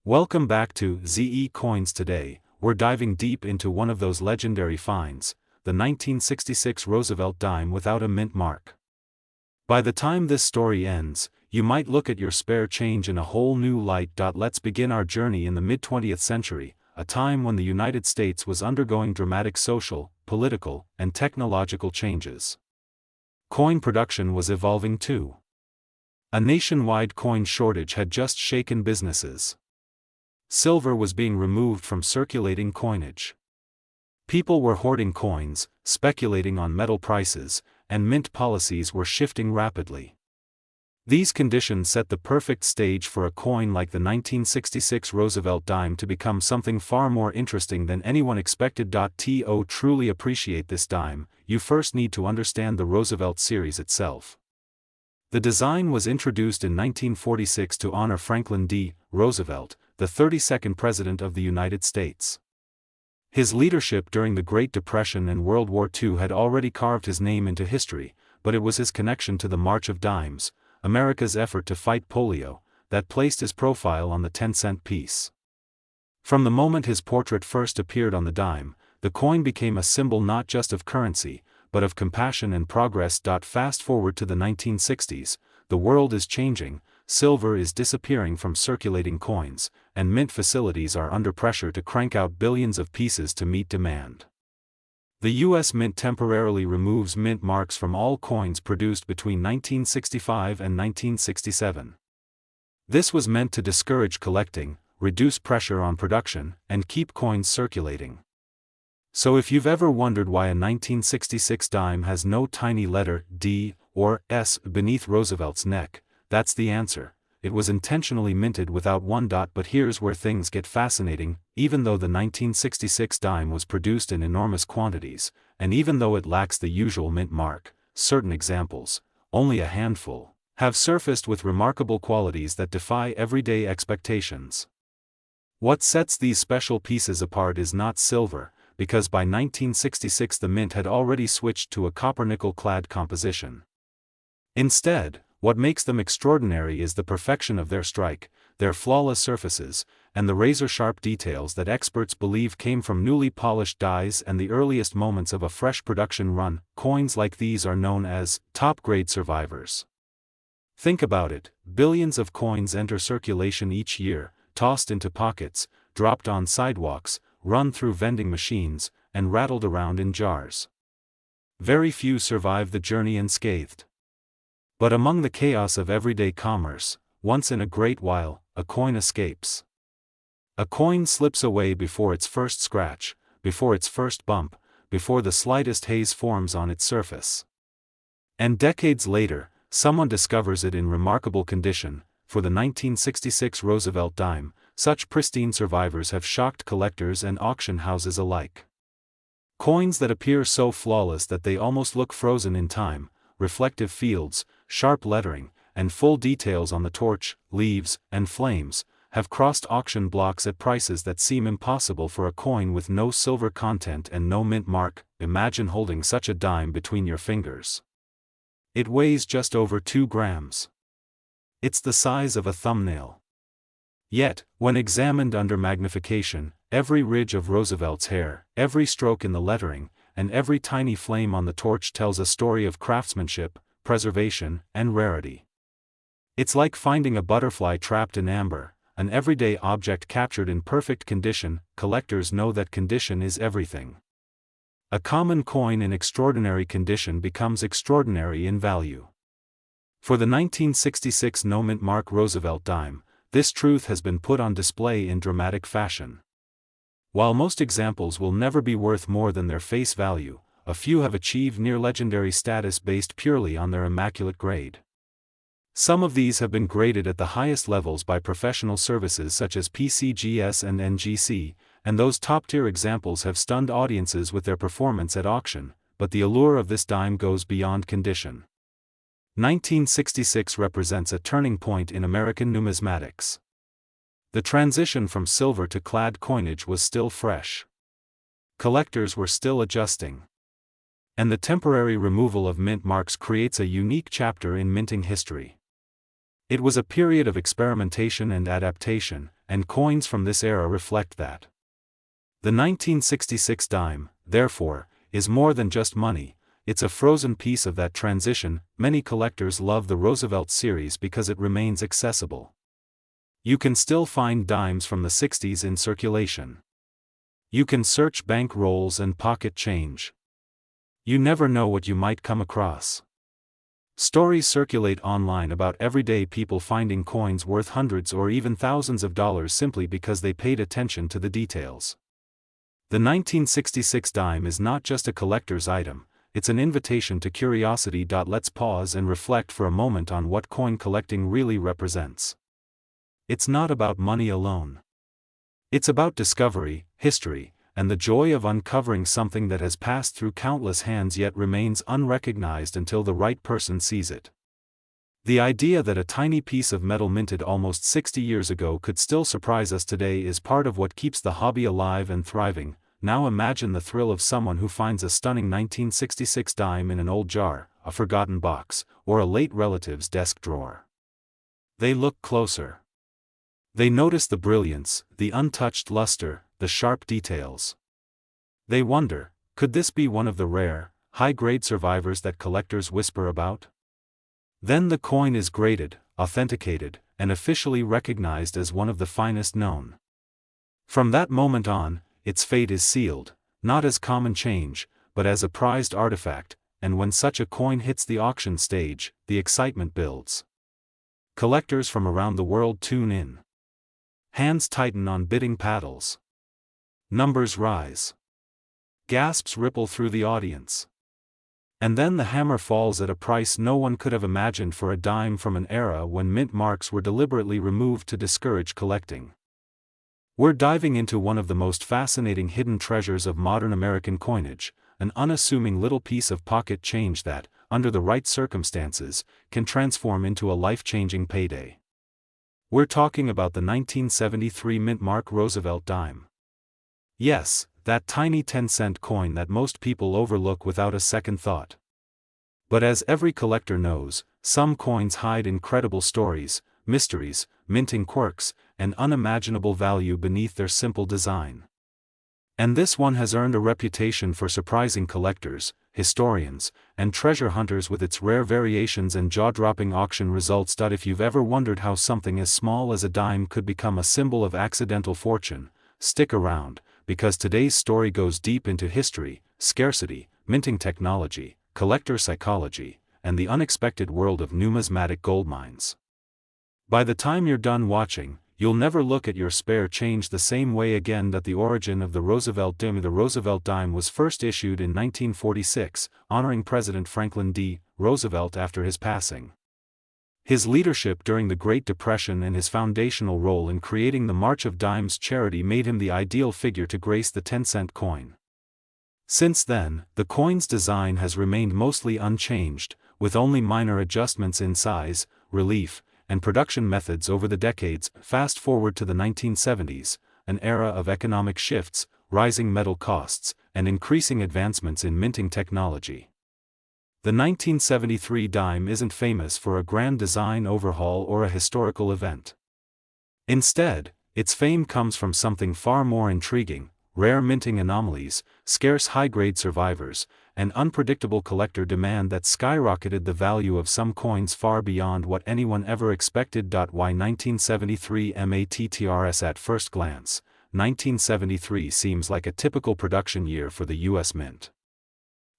Welcome back to ZE Coins. Today, we're diving deep into one of those legendary finds, the 1966 Roosevelt dime without a mint mark. By the time this story ends, you might look at your spare change in a whole new light. Let's begin our journey in the mid-20th century, a time when the United States was undergoing dramatic social, political, and technological changes. Coin production was evolving too. A nationwide coin shortage had just shaken businesses. Silver was being removed from circulating coinage. People were hoarding coins, speculating on metal prices, and mint policies were shifting rapidly. These conditions set the perfect stage for a coin like the 1966 Roosevelt dime to become something far more interesting than anyone expected. To truly appreciate this dime, you first need to understand the Roosevelt series itself. The design was introduced in 1946 to honor Franklin D. Roosevelt, the 32nd President of the United States. His leadership during the Great Depression and World War II had already carved his name into history, but it was his connection to the March of Dimes, America's effort to fight polio, that placed his profile on the 10-cent piece. From the moment his portrait first appeared on the dime, the coin became a symbol not just of currency, but of compassion and progress. Fast forward to the 1960s, the world is changing, silver is disappearing from circulating coins, and mint facilities are under pressure to crank out billions of pieces to meet demand. The U.S. Mint temporarily removes mint marks from all coins produced between 1965 and 1967. This was meant to discourage collecting, reduce pressure on production, and keep coins circulating. So if you've ever wondered why a 1966 dime has no tiny letter D or S beneath Roosevelt's neck, that's the answer. It was intentionally minted without one dot. But here's where things get fascinating. Even though the 1966 dime was produced in enormous quantities, and even though it lacks the usual mint mark, certain examples, only a handful, have surfaced with remarkable qualities that defy everyday expectations. What sets these special pieces apart is not silver, because by 1966 the mint had already switched to a copper-nickel clad composition. Instead, what makes them extraordinary is the perfection of their strike, their flawless surfaces, and the razor-sharp details that experts believe came from newly polished dies and the earliest moments of a fresh production run. Coins like these are known as top-grade survivors. Think about it, billions of coins enter circulation each year, tossed into pockets, dropped on sidewalks, run through vending machines, and rattled around in jars. Very few survive the journey unscathed. But among the chaos of everyday commerce, once in a great while, a coin escapes. A coin slips away before its first scratch, before its first bump, before the slightest haze forms on its surface. And decades later, someone discovers it in remarkable condition. For the 1966 Roosevelt dime, such pristine survivors have shocked collectors and auction houses alike. Coins that appear so flawless that they almost look frozen in time, reflective fields, sharp lettering, and full details on the torch, leaves, and flames, have crossed auction blocks at prices that seem impossible for a coin with no silver content and no mint mark. Imagine holding such a dime between your fingers. It weighs just over 2 grams. It's the size of a thumbnail. Yet, when examined under magnification, every ridge of Roosevelt's hair, every stroke in the lettering, and every tiny flame on the torch tells a story of craftsmanship, preservation, and rarity. It's like finding a butterfly trapped in amber, an everyday object captured in perfect condition. Collectors know that condition is everything. A common coin in extraordinary condition becomes extraordinary in value. For the 1966 no mint mark Roosevelt dime, this truth has been put on display in dramatic fashion. While most examples will never be worth more than their face value, a few have achieved near-legendary status based purely on their immaculate grade. Some of these have been graded at the highest levels by professional services such as PCGS and NGC, and those top-tier examples have stunned audiences with their performance at auction. But the allure of this dime goes beyond condition. 1966 represents a turning point in American numismatics. The transition from silver to clad coinage was still fresh. Collectors were still adjusting. And the temporary removal of mint marks creates a unique chapter in minting history. It was a period of experimentation and adaptation, and coins from this era reflect that. The 1966 dime, therefore, is more than just money, it's a frozen piece of that transition. Many collectors love the Roosevelt series because it remains accessible. You can still find dimes from the 60s in circulation. You can search bank rolls and pocket change. You never know what you might come across. Stories circulate online about everyday people finding coins worth hundreds or even thousands of dollars simply because they paid attention to the details. The 1966 dime is not just a collector's item, it's an invitation to curiosity. Let's pause and reflect for a moment on what coin collecting really represents. It's not about money alone. It's about discovery, history, and the joy of uncovering something that has passed through countless hands yet remains unrecognized until the right person sees it. The idea that a tiny piece of metal minted almost 60 years ago could still surprise us today is part of what keeps the hobby alive and thriving. Now imagine the thrill of someone who finds a stunning 1966 dime in an old jar, a forgotten box, or a late relative's desk drawer. They look closer. They notice the brilliance, the untouched luster, the sharp details. They wonder, could this be one of the rare, high-grade survivors that collectors whisper about? Then the coin is graded, authenticated, and officially recognized as one of the finest known. From that moment on, its fate is sealed, not as common change, but as a prized artifact, and when such a coin hits the auction stage, the excitement builds. Collectors from around the world tune in. Hands tighten on bidding paddles. Numbers rise. Gasps ripple through the audience. And then the hammer falls at a price no one could have imagined for a dime from an era when mint marks were deliberately removed to discourage collecting. We're diving into one of the most fascinating hidden treasures of modern American coinage, an unassuming little piece of pocket change that, under the right circumstances, can transform into a life-changing payday. We're talking about the 1973 mint mark Roosevelt dime. Yes, that tiny 10-cent coin that most people overlook without a second thought. But as every collector knows, some coins hide incredible stories, mysteries, minting quirks, and unimaginable value beneath their simple design. And this one has earned a reputation for surprising collectors, historians, and treasure hunters with its rare variations and jaw-dropping auction results. If you've ever wondered how something as small as a dime could become a symbol of accidental fortune, stick around, because today's story goes deep into history, scarcity, minting technology, collector psychology, and the unexpected world of numismatic goldmines. By the time you're done watching, you'll never look at your spare change the same way again. The origin of the Roosevelt dime. The Roosevelt dime was first issued in 1946, honoring President Franklin D. Roosevelt after his passing. His leadership during the Great Depression and his foundational role in creating the March of Dimes charity made him the ideal figure to grace the 10-cent coin. Since then, the coin's design has remained mostly unchanged, with only minor adjustments in size, relief, and production methods over the decades. Fast forward to the 1970s, an era of economic shifts, rising metal costs, and increasing advancements in minting technology. The 1973 dime isn't famous for a grand design overhaul or a historical event. Instead, its fame comes from something far more intriguing: rare minting anomalies, scarce high-grade survivors, and unpredictable collector demand that skyrocketed the value of some coins far beyond what anyone ever expected. Why 1973 matters? At first glance, 1973 seems like a typical production year for the U.S. Mint.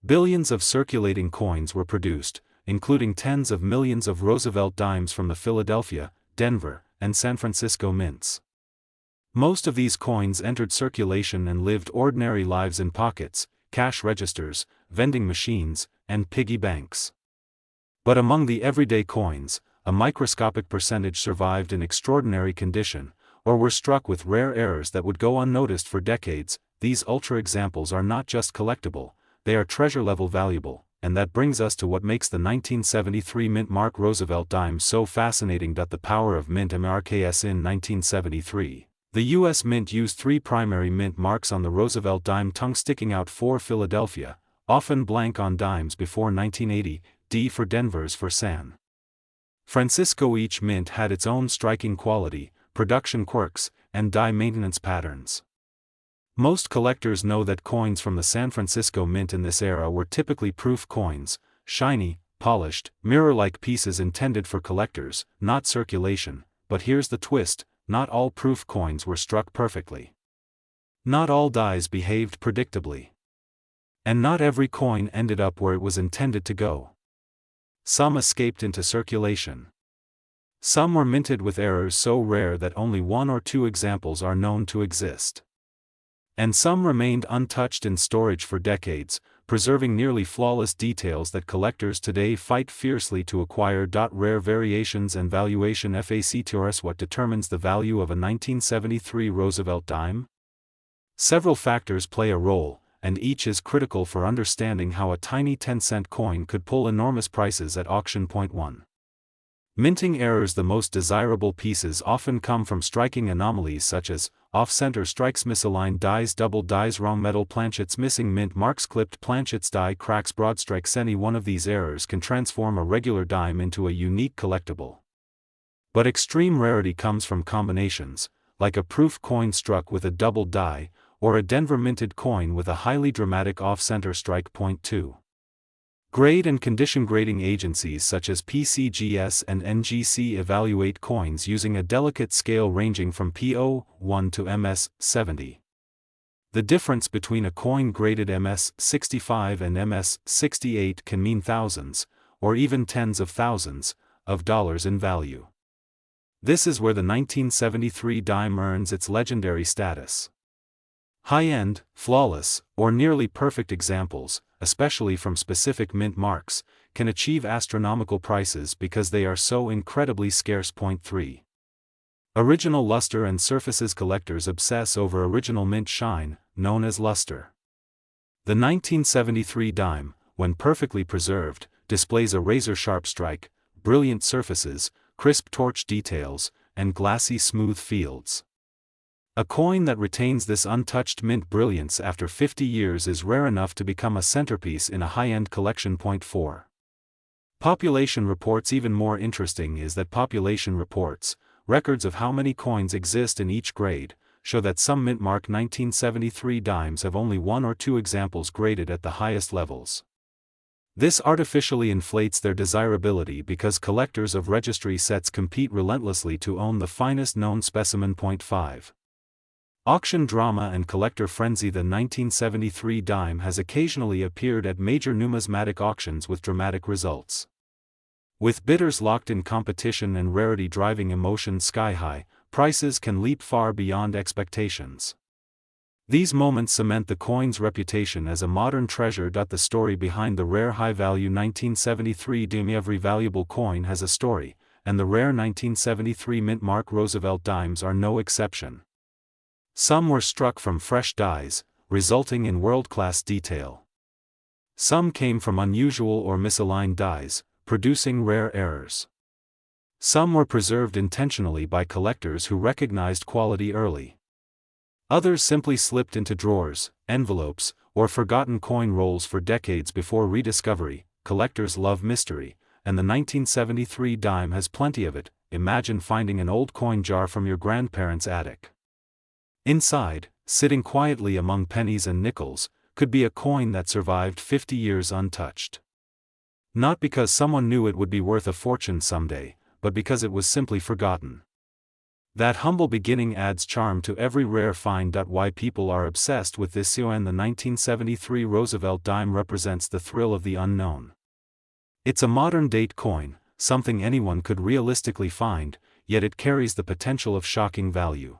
Billions of circulating coins were produced, including tens of millions of Roosevelt dimes from the Philadelphia, Denver, and San Francisco mints. Most of these coins entered circulation and lived ordinary lives in pockets, cash registers, vending machines, and piggy banks. But among the everyday coins, a microscopic percentage survived in extraordinary condition, or were struck with rare errors that would go unnoticed for decades. These ultra examples are not just collectible, they are treasure-level valuable, and that brings us to what makes the 1973 mint mark Roosevelt dime so fascinating. The power of mint marks. In 1973, the U.S. Mint used 3 primary mint marks on the Roosevelt dime, tongue sticking out for Philadelphia, often blank on dimes before 1980, D for Denver's for San Francisco. Each mint had its own striking quality, production quirks, and die maintenance patterns. Most collectors know that coins from the San Francisco Mint in this era were typically proof coins, shiny, polished, mirror-like pieces intended for collectors, not circulation. But here's the twist: not all proof coins were struck perfectly. Not all dies behaved predictably. And not every coin ended up where it was intended to go. Some escaped into circulation. Some were minted with errors so rare that only 1 or 2 examples are known to exist. And some remained untouched in storage for decades, preserving nearly flawless details that collectors today fight fiercely to acquire. Rare variations and valuation factors. What determines the value of a 1973 Roosevelt dime? Several factors play a role, and each is critical for understanding how a tiny 10-cent coin could pull enormous prices at auction. Point 1. Minting errors. The most desirable pieces often come from striking anomalies such as off-center strikes, misaligned dies, double dies, wrong metal planchets, missing mint marks, clipped planchets, die cracks, broad strikes. Any one of these errors can transform a regular dime into a unique collectible. But extreme rarity comes from combinations, like a proof coin struck with a double die, or a Denver minted coin with a highly dramatic off-center strike. Point 2. Grade and condition. Grading agencies such as PCGS and NGC evaluate coins using a delicate scale ranging from PO1 to MS70. The difference between a coin graded MS65 and MS68 can mean thousands, or even tens of thousands, of dollars in value. This is where the 1973 dime earns its legendary status. High-end, flawless, or nearly perfect examples, especially from specific mint marks, can achieve astronomical prices because they are so incredibly scarce. Point 3. Original luster and surfaces. Collectors obsess over original mint shine, known as luster. The 1973 dime, when perfectly preserved, displays a razor-sharp strike, brilliant surfaces, crisp torch details, and glassy smooth fields. A coin that retains this untouched mint brilliance after 50 years is rare enough to become a centerpiece in a high-end collection. Point 4. Population reports. Even more interesting is that population reports, records of how many coins exist in each grade, show that some mint mark 1973 dimes have only 1 or 2 examples graded at the highest levels. This artificially inflates their desirability because collectors of registry sets compete relentlessly to own the finest known specimen. Point 5. Auction drama and collector frenzy. The 1973 dime has occasionally appeared at major numismatic auctions with dramatic results. With bidders locked in competition and rarity driving emotions sky high, prices can leap far beyond expectations. These moments cement the coin's reputation as a modern treasure. The story behind the rare high-value 1973 dime. Every valuable coin has a story, and the rare 1973 mint mark Roosevelt dimes are no exception. Some were struck from fresh dies, resulting in world-class detail. Some came from unusual or misaligned dies, producing rare errors. Some were preserved intentionally by collectors who recognized quality early. Others simply slipped into drawers, envelopes, or forgotten coin rolls for decades before rediscovery. Collectors love mystery, and the 1973 dime has plenty of it. Imagine finding an old coin jar from your grandparents' attic. Inside, sitting quietly among pennies and nickels, could be a coin that survived 50 years untouched. Not because someone knew it would be worth a fortune someday, but because it was simply forgotten. That humble beginning adds charm to every rare find. Why people are obsessed with this coin? The 1973 Roosevelt dime represents the thrill of the unknown. It's a modern-date coin, something anyone could realistically find, yet it carries the potential of shocking value.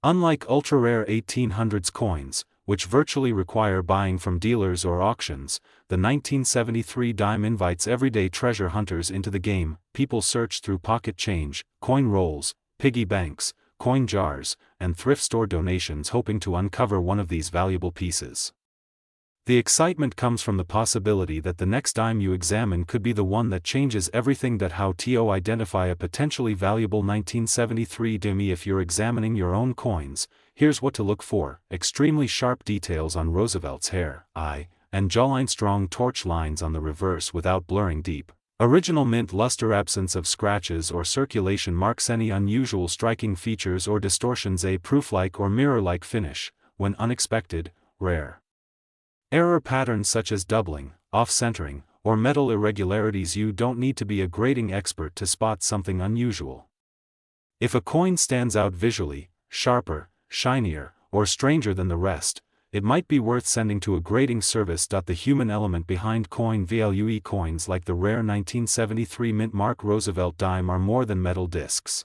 Unlike ultra-rare 1800s coins, which virtually require buying from dealers or auctions, the 1973 dime invites everyday treasure hunters into the game. People search through pocket change, coin rolls, piggy banks, coin jars, and thrift store donations hoping to uncover one of these valuable pieces. The excitement comes from the possibility that the next dime you examine could be the one that changes everything. How to identify a potentially valuable 1973 dime? If you're examining your own coins, here's what to look for: extremely sharp details on Roosevelt's hair, eye, and jawline, strong torch lines on the reverse without blurring deep, Original mint luster, absence of scratches or circulation marks, any unusual striking features or distortions, a proof-like or mirror-like finish, when unexpected, rare. Error patterns such as doubling, off-centering, or metal irregularities. You don't need to be a grading expert to spot something unusual. If a coin stands out visually, sharper, shinier, or stranger than the rest, it might be worth sending to a grading service. The human element behind coin value. Coins like the rare 1973 mint mark Roosevelt dime are more than metal discs.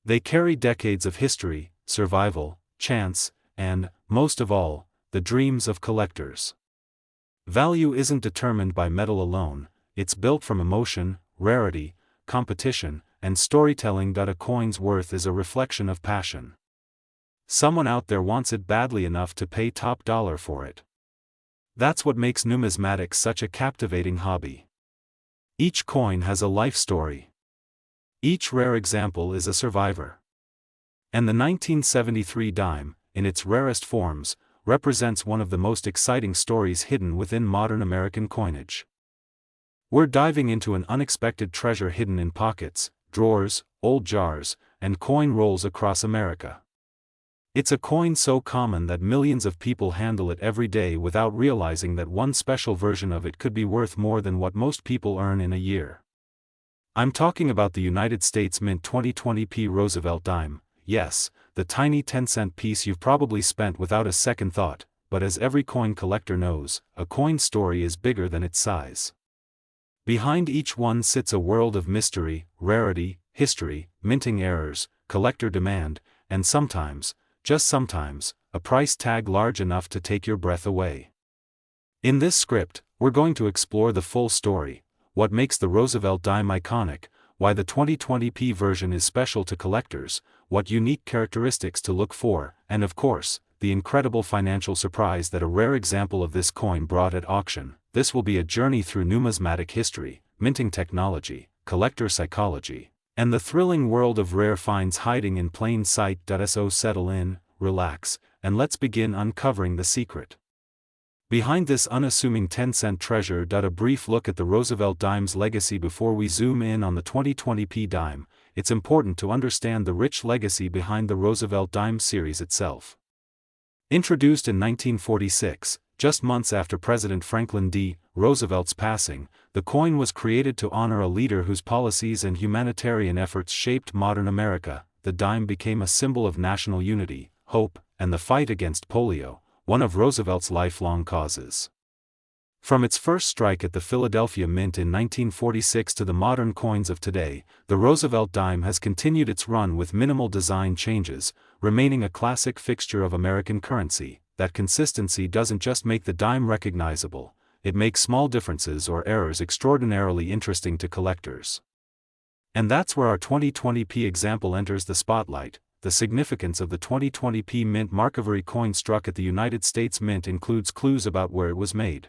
They carry decades of history, survival, chance, and, most of all, the dreams of collectors. Value isn't determined by metal alone, it's built from emotion, rarity, competition, and storytelling. A coin's worth is a reflection of passion. Someone out there wants it badly enough to pay top dollar for it. That's what makes numismatics such a captivating hobby. Each coin has a life story. Each rare example is a survivor. And the 1973 dime, in its rarest forms, represents one of the most exciting stories hidden within modern American coinage. We're diving into an unexpected treasure hidden in pockets, drawers, old jars, and coin rolls across America. It's a coin so common that millions of people handle it every day without realizing that one special version of it could be worth more than what most people earn in a year. I'm talking about the United States Mint 2020p Roosevelt dime. Yes, the tiny 10-cent piece you've probably spent without a second thought, but as every coin collector knows, a coin story is bigger than its size. Behind each one sits a world of mystery, rarity, history, minting errors, collector demand, and sometimes, just sometimes, a price tag large enough to take your breath away. In this script, we're going to explore the full story, what makes the Roosevelt dime iconic, why the 2020p version is special to collectors, what unique characteristics to look for, and of course, the incredible financial surprise that a rare example of this coin brought at auction. This will be a journey through numismatic history, minting technology, collector psychology, and the thrilling world of rare finds hiding in plain sight. So settle in, relax, and let's begin uncovering the secret behind this unassuming 10-cent treasure. A brief look at the Roosevelt dime's legacy. Before we zoom in on the 2020p dime, it's important to understand the rich legacy behind the Roosevelt dime series itself. Introduced in 1946, just months after President Franklin D. Roosevelt's passing, the coin was created to honor a leader whose policies and humanitarian efforts shaped modern America. The dime became a symbol of national unity, hope, and the fight against polio, one of Roosevelt's lifelong causes. From its first strike at the Philadelphia Mint in 1946 to the modern coins of today, the Roosevelt dime has continued its run with minimal design changes, remaining a classic fixture of American currency. That consistency doesn't just make the dime recognizable, it makes small differences or errors extraordinarily interesting to collectors. And that's where our 2020p example enters the spotlight. The significance of the 2020p mint mark. Every coin struck at the United States Mint includes clues about where it was made.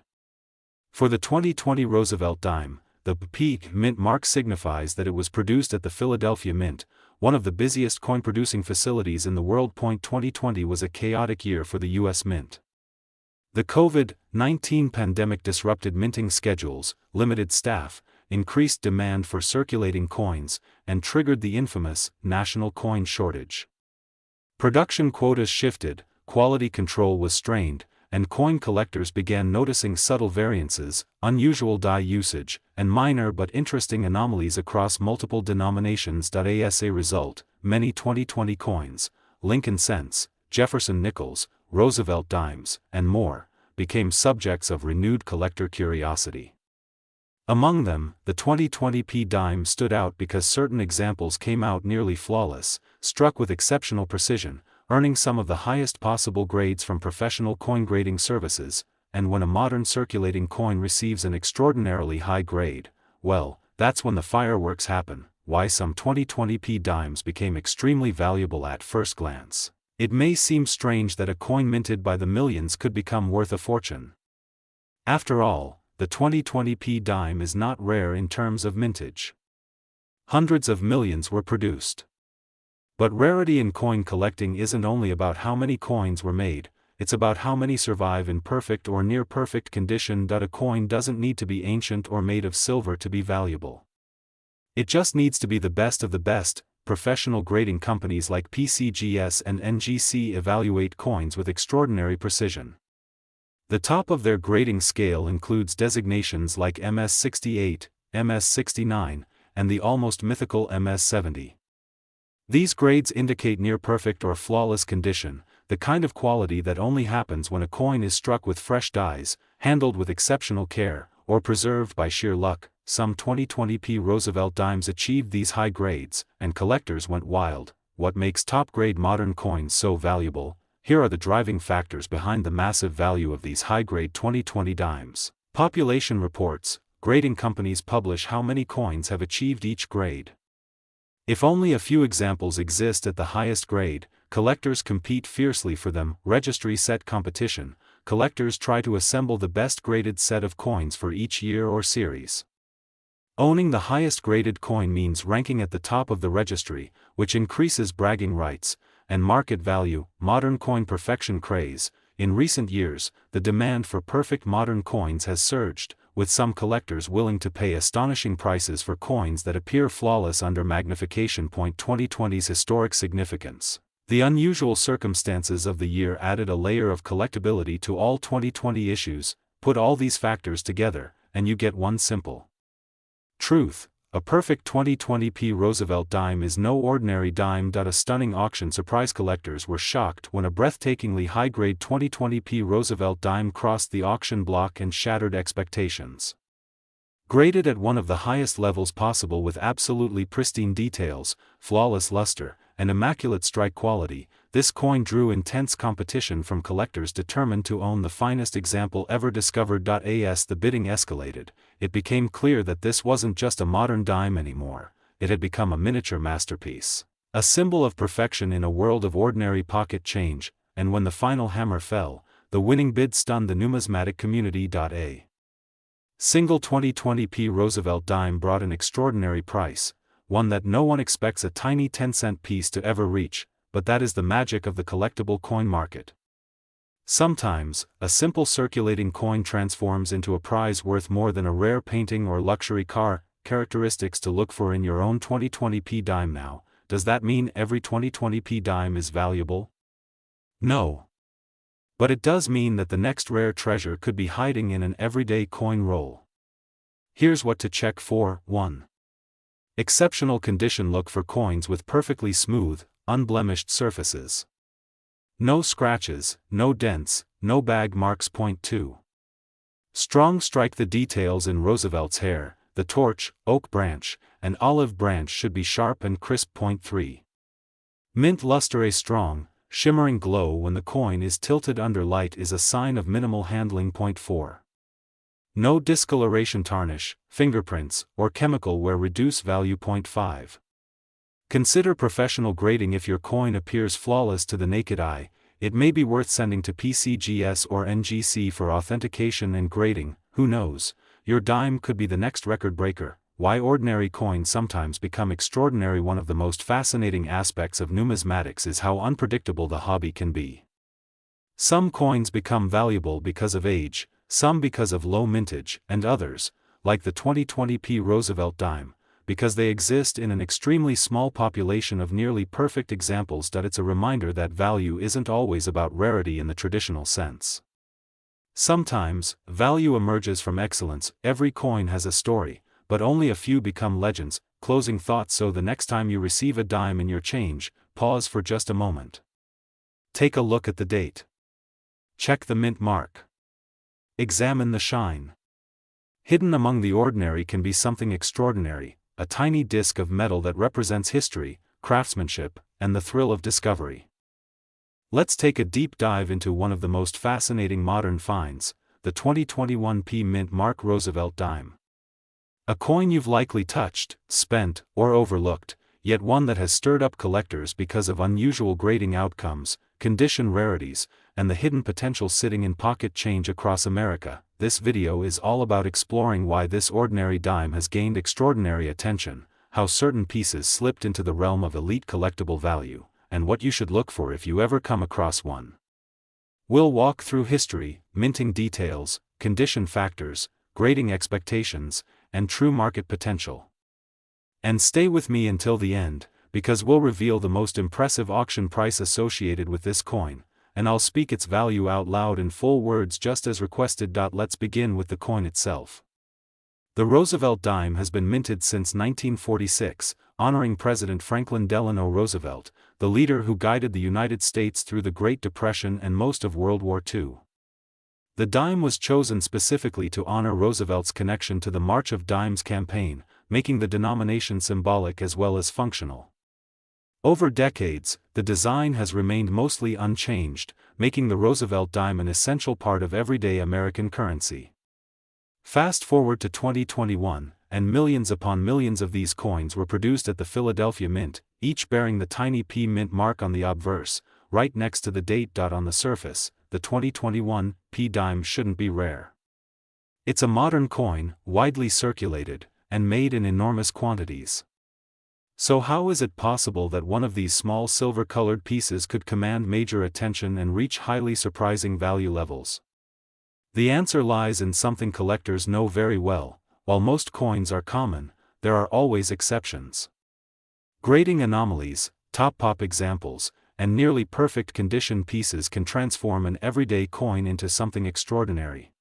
For the 2020 Roosevelt dime, the P mint mark signifies that it was produced at the Philadelphia Mint, one of the busiest coin-producing facilities in the world. 2020 was a chaotic year for the U.S. Mint. The COVID-19 pandemic disrupted minting schedules, limited staff, increased demand for circulating coins, and triggered the infamous national coin shortage. Production quotas shifted, quality control was strained, and coin collectors began noticing subtle variances, unusual die usage, and minor but interesting anomalies across multiple denominations. As a result, many 2020 coins, Lincoln cents, Jefferson nickels, Roosevelt dimes, and more, became subjects of renewed collector curiosity. Among them, the 2020p dime stood out because certain examples came out nearly flawless, struck with exceptional precision, earning some of the highest possible grades from professional coin grading services. And when a modern circulating coin receives an extraordinarily high grade, well, that's when the fireworks happen. Why some 2020p dimes became extremely valuable at first glance. It may seem strange that a coin minted by the millions could become worth a fortune. After all, the 2020p dime is not rare in terms of mintage. Hundreds of millions were produced. But rarity in coin collecting isn't only about how many coins were made, it's about how many survive in perfect or near-perfect condition. A coin doesn't need to be ancient or made of silver to be valuable. It just needs to be the best of the best. Professional grading companies like PCGS and NGC evaluate coins with extraordinary precision. The top of their grading scale includes designations like MS68, MS69, and the almost mythical MS70. These grades indicate near-perfect or flawless condition, the kind of quality that only happens when a coin is struck with fresh dies, handled with exceptional care, or preserved by sheer luck. Some 2020p Roosevelt dimes achieved these high grades, and collectors went wild. What makes top-grade modern coins so valuable? Here are the driving factors behind the massive value of these high-grade 2020 dimes. Population reports. Grading companies publish how many coins have achieved each grade. If only a few examples exist at the highest grade, collectors compete fiercely for them. Registry set competition. Collectors try to assemble the best graded set of coins for each year or series. Owning the highest graded coin means ranking at the top of the registry, which increases bragging rights and market value. Modern coin perfection craze. In recent years, the demand for perfect modern coins has surged, with some collectors willing to pay astonishing prices for coins that appear flawless under magnification. 2020's historic significance. The unusual circumstances of the year added a layer of collectability to all 2020 issues. Put all these factors together, and you get one simple truth: a perfect 2020p Roosevelt dime is no ordinary dime. A stunning auction surprise. Collectors were shocked when a breathtakingly high-grade 2020p Roosevelt dime crossed the auction block and shattered expectations. Graded at one of the highest levels possible with absolutely pristine details, flawless luster, and immaculate strike quality, this coin drew intense competition from collectors determined to own the finest example ever discovered. As the bidding escalated, it became clear that this wasn't just a modern dime anymore, it had become a miniature masterpiece. A symbol of perfection in a world of ordinary pocket change, and when the final hammer fell, the winning bid stunned the numismatic community. A single 2020p Roosevelt dime brought an extraordinary price, one that no one expects a tiny 10-cent piece to ever reach, but that is the magic of the collectible coin market. Sometimes, a simple circulating coin transforms into a prize worth more than a rare painting or luxury car. Characteristics to look for in your own 2020p dime. Now, does that mean every 2020p dime is valuable? No. But it does mean that the next rare treasure could be hiding in an everyday coin roll. Here's what to check for. 1. Exceptional condition. Look for coins with perfectly smooth, unblemished surfaces. No scratches, no dents, no bag marks. 2. Strong strike. The details in Roosevelt's hair, the torch, oak branch, and olive branch should be sharp and crisp. 3. Mint luster. A strong, shimmering glow when the coin is tilted under light is a sign of minimal handling. 4. No discoloration, tarnish, fingerprints, or chemical wear reduce value. 5. Consider professional grading. If your coin appears flawless to the naked eye, it may be worth sending to PCGS or NGC for authentication and grading. Who knows, your dime could be the next record breaker. Why ordinary coins sometimes become extraordinary. One of the most fascinating aspects of numismatics is how unpredictable the hobby can be. Some coins become valuable because of age, some because of low mintage, and others, like the 2020p Roosevelt dime, because they exist in an extremely small population of nearly perfect examples. It's a reminder that value isn't always about rarity in the traditional sense. Sometimes, value emerges from excellence. Every coin has a story, but only a few become legends. Closing thoughts. So the next time you receive a dime in your change, pause for just a moment. Take a look at the date. Check the mint mark. Examine the shine. Hidden among the ordinary can be something extraordinary, a tiny disc of metal that represents history, craftsmanship, and the thrill of discovery. Let's take a deep dive into one of the most fascinating modern finds, the 2021p Mint Mark Roosevelt dime. A coin you've likely touched, spent, or overlooked, yet one that has stirred up collectors because of unusual grading outcomes, condition rarities, and the hidden potential sitting in pocket change across America. This video is all about exploring why this ordinary dime has gained extraordinary attention, how certain pieces slipped into the realm of elite collectible value, and what you should look for if you ever come across one. We'll walk through history, minting details, condition factors, grading expectations, and true market potential. And stay with me until the end, because we'll reveal the most impressive auction price associated with this coin, and I'll speak its value out loud in full words just as requested. Let's begin with the coin itself. The Roosevelt dime has been minted since 1946, honoring President Franklin Delano Roosevelt, the leader who guided the United States through the Great Depression and most of World War II. The dime was chosen specifically to honor Roosevelt's connection to the March of Dimes campaign, making the denomination symbolic as well as functional. Over decades, the design has remained mostly unchanged, making the Roosevelt dime an essential part of everyday American currency. Fast forward to 2021, and millions upon millions of these coins were produced at the Philadelphia Mint, each bearing the tiny P Mint mark on the obverse, right next to the date. On the surface, the 2021 P dime shouldn't be rare. It's a modern coin, widely circulated, and made in enormous quantities. So how is it possible that one of these small silver-colored pieces could command major attention and reach highly surprising value levels? The answer lies in something collectors know very well: while most coins are common, there are always exceptions. Grading anomalies, top-pop examples, and nearly perfect condition pieces can transform an everyday coin into something extraordinary.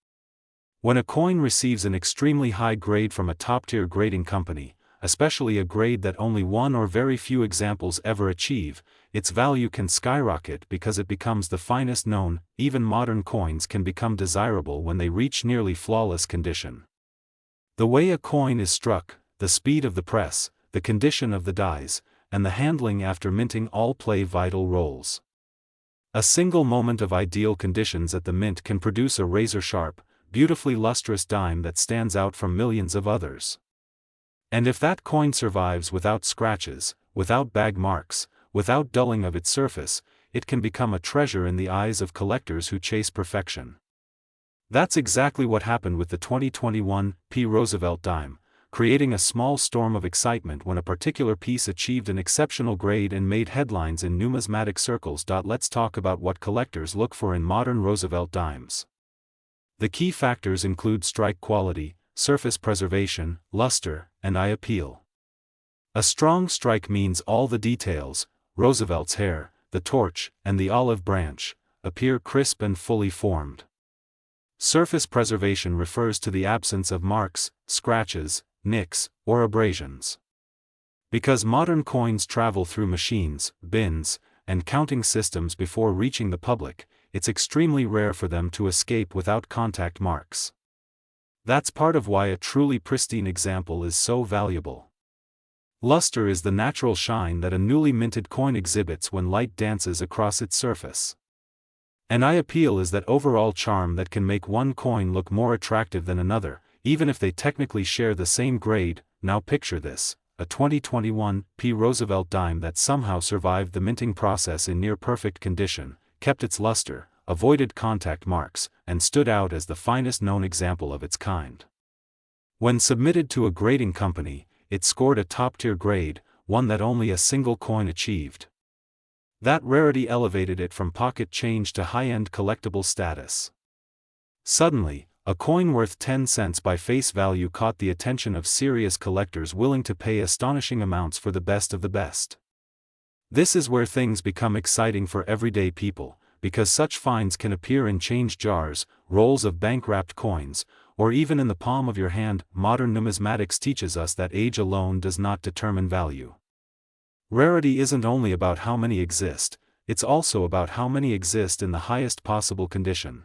When a coin receives an extremely high grade from a top-tier grading company, especially a grade that only one or very few examples ever achieve, its value can skyrocket because it becomes the finest known. Even modern coins can become desirable when they reach nearly flawless condition. The way a coin is struck, the speed of the press, the condition of the dies, and the handling after minting all play vital roles. A single moment of ideal conditions at the mint can produce a razor-sharp, beautifully lustrous dime that stands out from millions of others. And if that coin survives without scratches, without bag marks, without dulling of its surface, it can become a treasure in the eyes of collectors who chase perfection. That's exactly what happened with the 2021 P. Roosevelt dime, creating a small storm of excitement when a particular piece achieved an exceptional grade and made headlines in numismatic circles. Let's talk about what collectors look for in modern Roosevelt dimes. The key factors include strike quality, surface preservation, luster, and eye appeal. A strong strike means all the details, Roosevelt's hair, the torch, and the olive branch, appear crisp and fully formed. Surface preservation refers to the absence of marks, scratches, nicks, or abrasions. Because modern coins travel through machines, bins, and counting systems before reaching the public, it's extremely rare for them to escape without contact marks. That's part of why a truly pristine example is so valuable. Luster is the natural shine that a newly minted coin exhibits when light dances across its surface. And eye appeal is that overall charm that can make one coin look more attractive than another, even if they technically share the same grade. Now picture this: a 2021 P. Roosevelt dime that somehow survived the minting process in near-perfect condition, kept its luster, avoided contact marks, and stood out as the finest known example of its kind. When submitted to a grading company, it scored a top-tier grade, one that only a single coin achieved. That rarity elevated it from pocket change to high-end collectible status. Suddenly, a coin worth 10 cents by face value caught the attention of serious collectors willing to pay astonishing amounts for the best of the best. This is where things become exciting for everyday people, because such finds can appear in change jars, rolls of bank-wrapped coins, or even in the palm of your hand. Modern numismatics teaches us that age alone does not determine value. Rarity isn't only about how many exist, it's also about how many exist in the highest possible condition.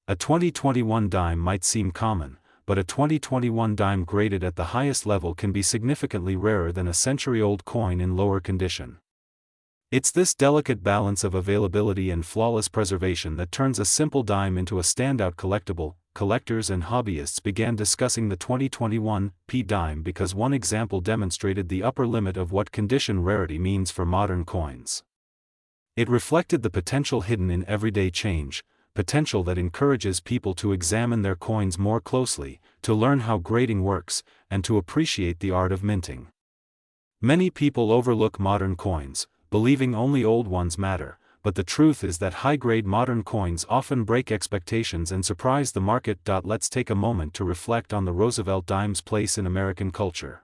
A 2021 dime might seem common, but a 2021 dime graded at the highest level can be significantly rarer than a century-old coin in lower condition. It's this delicate balance of availability and flawless preservation that turns a simple dime into a standout collectible. Collectors and hobbyists began discussing the 2021 P dime because one example demonstrated the upper limit of what condition rarity means for modern coins. It reflected the potential hidden in everyday change, potential that encourages people to examine their coins more closely, to learn how grading works, and to appreciate the art of minting. Many people overlook modern coins, believing only old ones matter, but the truth is that high-grade modern coins often break expectations and surprise the market. Let's take a moment to reflect on the Roosevelt dime's place in American culture.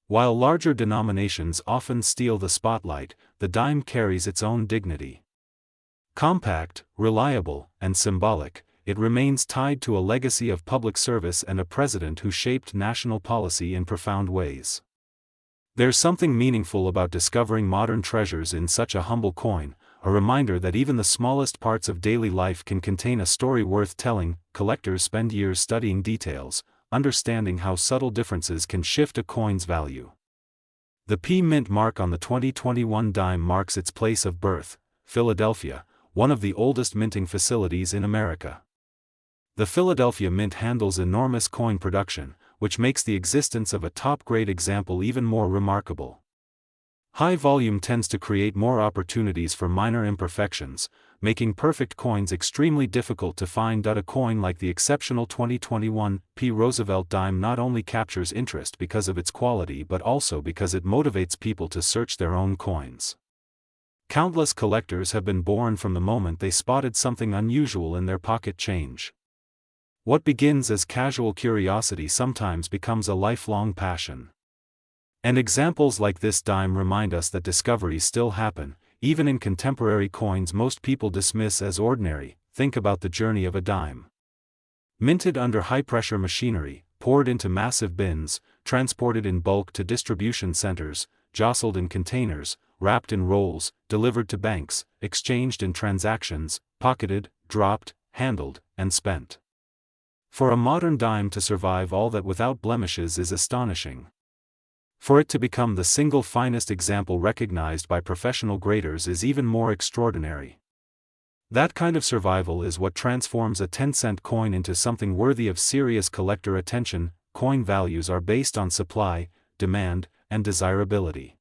While larger denominations often steal the spotlight, the dime carries its own dignity. Compact, reliable, and symbolic, it remains tied to a legacy of public service and a president who shaped national policy in profound ways. There's something meaningful about discovering modern treasures in such a humble coin, a reminder that even the smallest parts of daily life can contain a story worth telling. Collectors spend years studying details, understanding how subtle differences can shift a coin's value. The P Mint mark on the 2021 dime marks its place of birth, Philadelphia, one of the oldest minting facilities in America. The Philadelphia Mint handles enormous coin production, which makes the existence of a top-grade example even more remarkable. High volume tends to create more opportunities for minor imperfections, making perfect coins extremely difficult to find. A coin like the exceptional 2021 P. Roosevelt dime not only captures interest because of its quality but also because it motivates people to search their own coins. Countless collectors have been born from the moment they spotted something unusual in their pocket change. What begins as casual curiosity sometimes becomes a lifelong passion. And examples like this dime remind us that discoveries still happen, even in contemporary coins most people dismiss as ordinary. Think about the journey of a dime. Minted under high-pressure machinery, poured into massive bins, transported in bulk to distribution centers, jostled in containers, wrapped in rolls, delivered to banks, exchanged in transactions, pocketed, dropped, handled, and spent. For a modern dime to survive all that without blemishes is astonishing. For it to become the single finest example recognized by professional graders is even more extraordinary. That kind of survival is what transforms a 10-cent coin into something worthy of serious collector attention. Coin values are based on supply, demand, and desirability.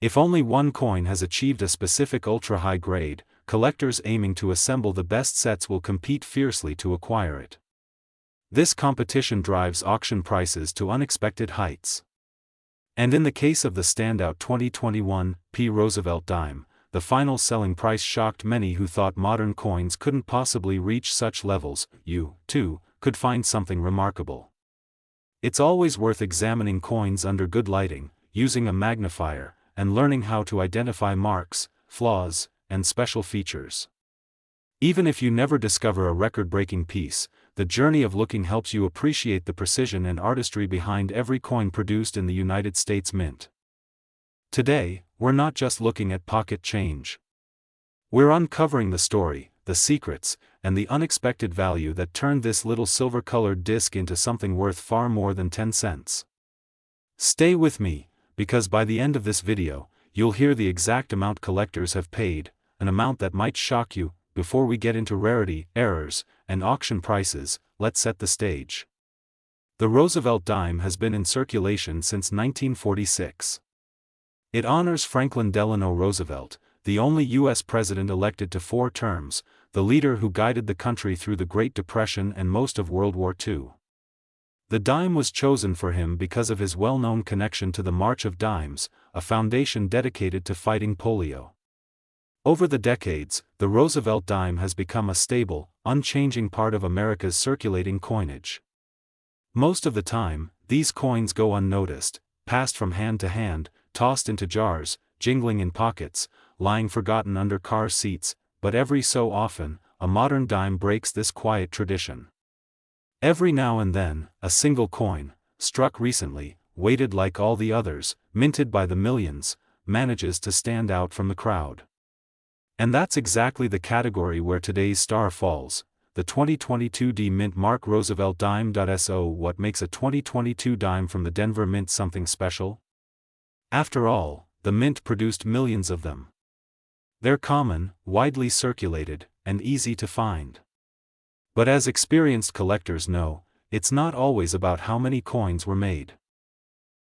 If only one coin has achieved a specific ultra-high grade, collectors aiming to assemble the best sets will compete fiercely to acquire it. This competition drives auction prices to unexpected heights. And in the case of the standout 2021 P. Roosevelt dime, the final selling price shocked many who thought modern coins couldn't possibly reach such levels. You, too, could find something remarkable. It's always worth examining coins under good lighting, using a magnifier, and learning how to identify marks, flaws, and special features. Even if you never discover a record-breaking piece, the journey of looking helps you appreciate the precision and artistry behind every coin produced in the United States Mint. Today, we're not just looking at pocket change. We're uncovering the story, the secrets, and the unexpected value that turned this little silver-colored disc into something worth far more than 10 cents. Stay with me, because by the end of this video, you'll hear the exact amount collectors have paid, an amount that might shock you. Before we get into rarity, errors, and auction prices, let's set the stage. The Roosevelt dime has been in circulation since 1946. It honors Franklin Delano Roosevelt, the only U.S. president elected to 4 terms, the leader who guided the country through the Great Depression and most of World War II. The dime was chosen for him because of his well-known connection to the March of Dimes, a foundation dedicated to fighting polio. Over the decades, the Roosevelt dime has become a stable, unchanging part of America's circulating coinage. Most of the time, these coins go unnoticed, passed from hand to hand, tossed into jars, jingling in pockets, lying forgotten under car seats, but every so often, a modern dime breaks this quiet tradition. Every now and then, a single coin, struck recently, weighted like all the others, minted by the millions, manages to stand out from the crowd. And that's exactly the category where today's star falls, the 2022 D Mint Mark Roosevelt dime. So what makes a 2022 dime from the Denver Mint something special? After all, the Mint produced millions of them. They're common, widely circulated, and easy to find. But as experienced collectors know, it's not always about how many coins were made.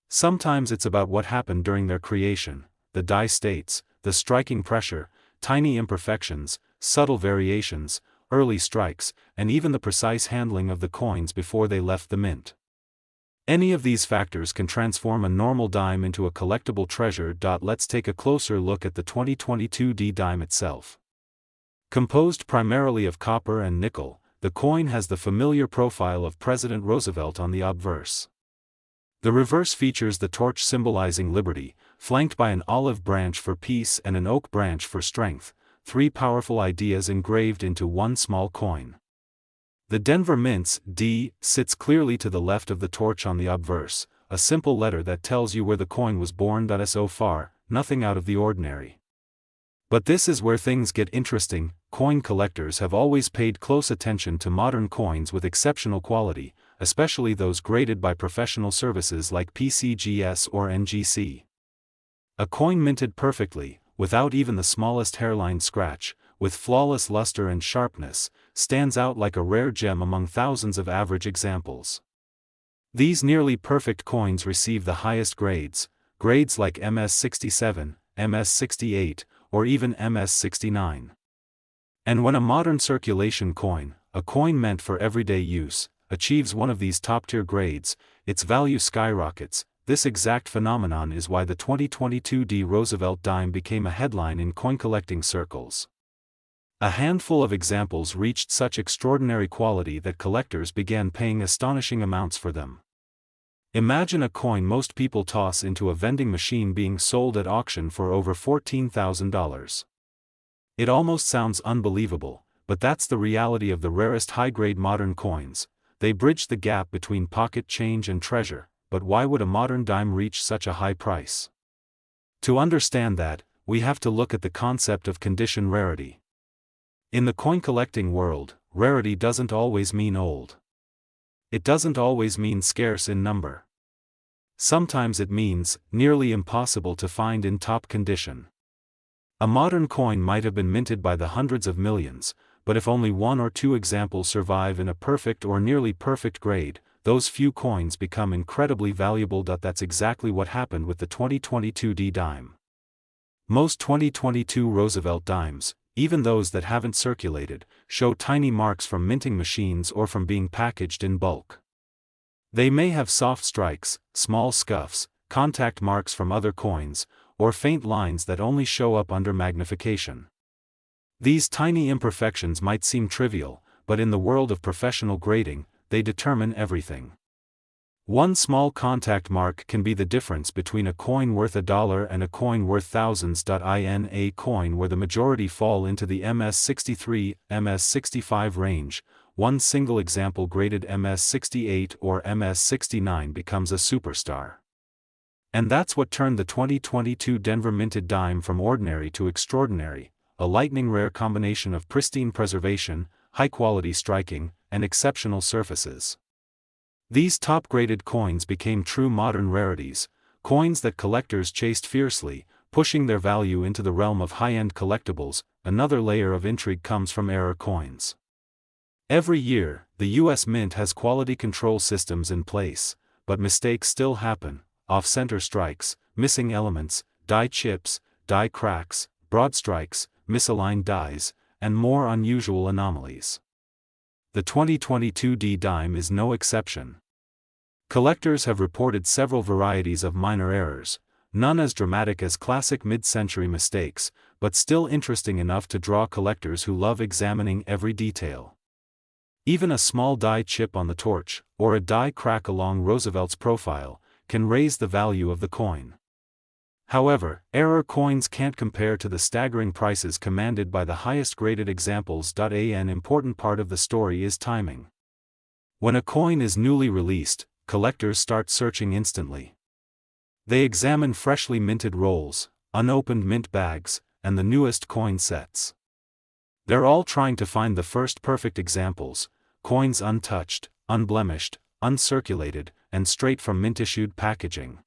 Sometimes it's about what happened during their creation, the die states, the striking pressure, tiny imperfections, subtle variations, early strikes, and even the precise handling of the coins before they left the mint. Any of these factors can transform a normal dime into a collectible treasure. Let's take a closer look at the 2022 D dime itself. Composed primarily of copper and nickel, the coin has the familiar profile of President Roosevelt on the obverse. The reverse features the torch symbolizing liberty, flanked by an olive branch for peace and an oak branch for strength, three powerful ideas engraved into one small coin. The Denver Mint's D sits clearly to the left of the torch on the obverse, a simple letter that tells you where the coin was born. So far, nothing out of the ordinary. But this is where things get interesting. Coin collectors have always paid close attention to modern coins with exceptional quality, especially those graded by professional services like PCGS or NGC. A coin minted perfectly, without even the smallest hairline scratch, with flawless luster and sharpness, stands out like a rare gem among thousands of average examples. These nearly perfect coins receive the highest grades like MS67, MS68, or even MS69. And when a modern circulation coin, a coin meant for everyday use, achieves one of these top-tier grades, its value skyrockets. This exact phenomenon is why the 2022 D Roosevelt dime became a headline in coin collecting circles. A handful of examples reached such extraordinary quality that collectors began paying astonishing amounts for them. Imagine a coin most people toss into a vending machine being sold at auction for over $14,000. It almost sounds unbelievable, but that's the reality of the rarest high-grade modern coins. They bridge the gap between pocket change and treasure. But why would a modern dime reach such a high price? To understand that, we have to look at the concept of condition rarity. In the coin collecting world, rarity doesn't always mean old. It doesn't always mean scarce in number. Sometimes it means nearly impossible to find in top condition. A modern coin might have been minted by the hundreds of millions, but if only one or two examples survive in a perfect or nearly perfect grade, those few coins become incredibly valuable. That's exactly what happened with the 2022 D dime. Most 2022 Roosevelt dimes, even those that haven't circulated, show tiny marks from minting machines or from being packaged in bulk. They may have soft strikes, small scuffs, contact marks from other coins, or faint lines that only show up under magnification. These tiny imperfections might seem trivial, but in the world of professional grading, they determine everything. One small contact mark can be the difference between a coin worth $1 and a coin worth thousands. In a coin where the majority fall into the MS63, MS65 range, one single example graded MS68 or MS69 becomes a superstar. And that's what turned the 2022 Denver minted dime from ordinary to extraordinary, a lightning-rare combination of pristine preservation, high-quality striking, and exceptional surfaces. These top-graded coins became true modern rarities, coins that collectors chased fiercely, pushing their value into the realm of high-end collectibles. Another layer of intrigue comes from error coins. Every year, the U.S. Mint has quality control systems in place, but mistakes still happen: off-center strikes, missing elements, die chips, die cracks, broad strikes, misaligned dies, and more unusual anomalies. The 2022 D dime is no exception. Collectors have reported several varieties of minor errors, none as dramatic as classic mid-century mistakes, but still interesting enough to draw collectors who love examining every detail. Even a small die chip on the torch, or a die crack along Roosevelt's profile, can raise the value of the coin. However, error coins can't compare to the staggering prices commanded by the highest graded examples. An important part of the story is timing. When a coin is newly released, collectors start searching instantly. They examine freshly minted rolls, unopened mint bags, and the newest coin sets. They're all trying to find the first perfect examples, coins untouched, unblemished, uncirculated, and straight from mint-issued packaging.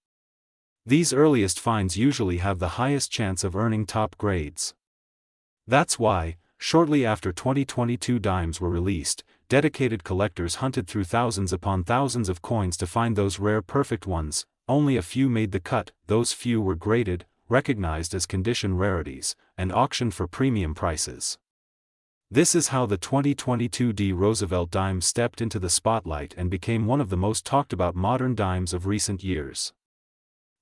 These earliest finds usually have the highest chance of earning top grades. That's why, shortly after 2022 dimes were released, dedicated collectors hunted through thousands upon thousands of coins to find those rare perfect ones. Only a few made the cut. Those few were graded, recognized as condition rarities, and auctioned for premium prices. This is how the 2022 D. Roosevelt dime stepped into the spotlight and became one of the most talked about modern dimes of recent years.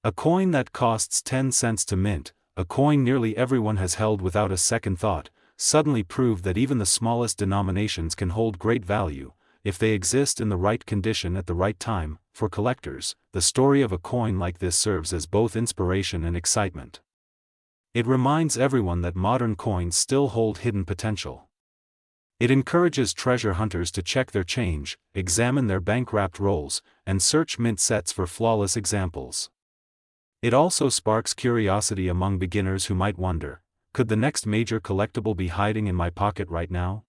A coin that costs 10 cents to mint, a coin nearly everyone has held without a second thought, suddenly proved that even the smallest denominations can hold great value, if they exist in the right condition at the right time. For collectors, the story of a coin like this serves as both inspiration and excitement. It reminds everyone that modern coins still hold hidden potential. It encourages treasure hunters to check their change, examine their bank-wrapped rolls, and search mint sets for flawless examples. It also sparks curiosity among beginners who might wonder, could the next major collectible be hiding in my pocket right now?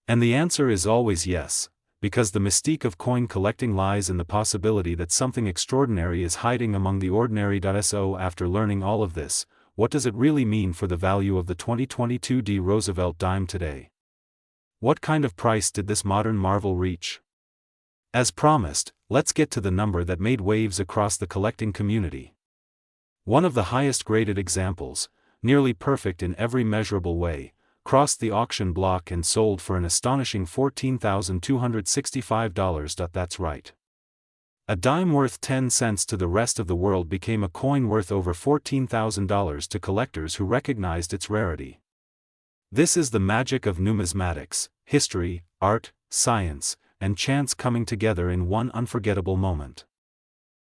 And the answer is always yes, because the mystique of coin collecting lies in the possibility that something extraordinary is hiding among the ordinary. So after learning all of this, what does it really mean for the value of the 2022 D. Roosevelt dime today? What kind of price did this modern marvel reach? As promised, let's get to the number that made waves across the collecting community. One of the highest graded examples, nearly perfect in every measurable way, crossed the auction block and sold for an astonishing $14,265. That's right. A dime worth 10 cents to the rest of the world became a coin worth over $14,000 to collectors who recognized its rarity. This is the magic of numismatics: history, art, science, and chance coming together in one unforgettable moment.